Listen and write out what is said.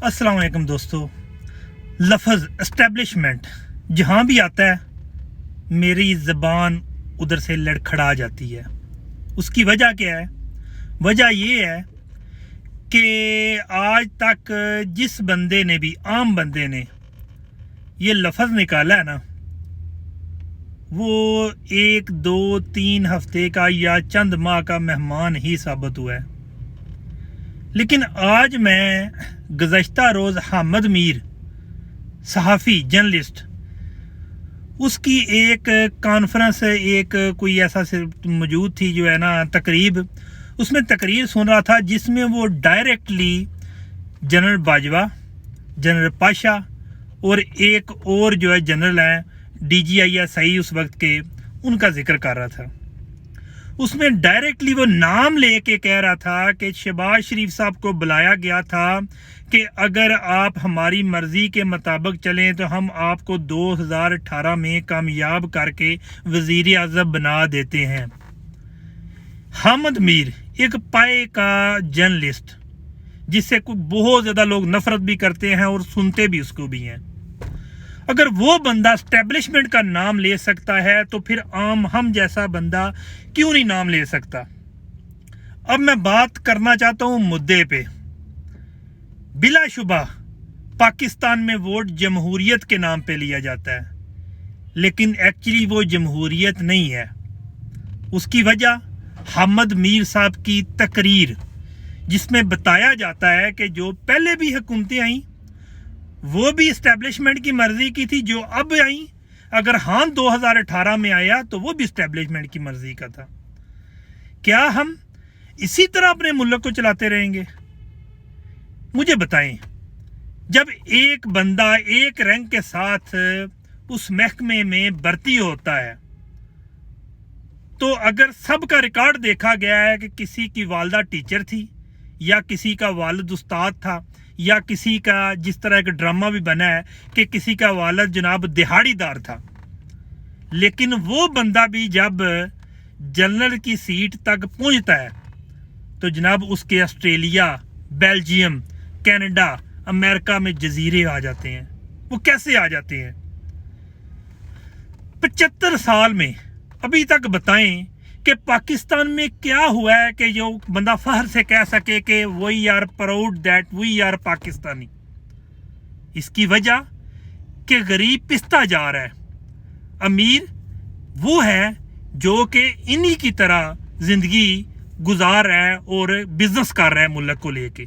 अस्सलाम वालेकुम दोस्तों। लफ्ज़ एस्टेब्लिशमेंट जहाँ भी आता है मेरी ज़बान उधर से लड़खड़ा जाती है। उसकी वजह क्या है? वजह ये है कि आज तक जिस बंदे ने भी, आम बंदे ने ये लफ्ज़ निकाला है ना, वो 1, 2, 3 हफ्ते का या चंद माह का मेहमान ही साबित हुआ है। लेकिन आज मैं गुज़श्ता रोज़ हामिद मीर सहाफ़ी जर्नलिस्ट, उसकी एक कॉन्फ्रेंस, एक कोई ऐसा मौजूद थी जो है ना तकरीब, उसमें तकरीर सुन रहा था जिसमें वो directly general Bajwa, general Pasha और एक और जो है जनरल है DGISI उस वक्त के, उनका जिक्र कर रहा था। उसमें डायरेक्टली वो नाम लेके कह रहा था कि शहबाज शरीफ साहब को बुलाया गया था कि अगर आप हमारी मर्ज़ी के मुताबिक चलें तो हम आपको 2018 में कामयाब करके वज़ीर आज़म बना देते हैं। हामिद मीर एक पाए का जर्नलिस्ट, जिससे बहुत ज़्यादा लोग नफ़रत भी करते हैं और सुनते भी उसको भी हैं, अगर वो बंदा एस्टेब्लिशमेंट का नाम ले सकता है तो फिर आम हम जैसा बंदा क्यों नहीं नाम ले सकता। अब मैं बात करना चाहता हूँ मुद्दे पे। बिलाशुबा पाकिस्तान में वोट जमहूरियत के नाम पे लिया जाता है, लेकिन एक्चुअली वो जमहूरियत नहीं है। उसकी वजह हामिद मीर साहब की तकरीर, जिसमें बताया जाता है कि जो पहले भी हुकूमतें आईं वो भी इस्टेब्लिशमेंट की मर्जी की थी, जो अब आई, अगर हाँ 2018 में आया तो वो भी इस्टेब्लिशमेंट की मर्जी का था। क्या हम इसी तरह अपने मुल्क को चलाते रहेंगे? मुझे बताएं, जब एक बंदा एक रैंक के साथ उस महकमे में भर्ती होता है तो अगर सबका रिकॉर्ड देखा गया है कि किसी की वालदा टीचर थी या किसी का वालिद उस्ताद था, या किसी का, जिस तरह का ड्रामा भी बना है कि किसी का वालिद जनाब दिहाड़ीदार था, लेकिन वो बंदा भी जब जनरल की सीट तक पहुंचता है तो जनाब उसके ऑस्ट्रेलिया, बेल्जियम, कनाडा, अमेरिका में जजीरे आ जाते हैं। वो कैसे आ जाते हैं? 75 साल में अभी तक बताएं कि पाकिस्तान में क्या हुआ है कि जो बंदा फहर से कह सके कि we are proud that we are Pakistani. इसकी वजह कि गरीब पिसता जा रहा है, अमीर वो है जो कि इन्हीं की तरह जिंदगी गुजार रहा है और बिजनेस कर रहा है मुल्क को लेके।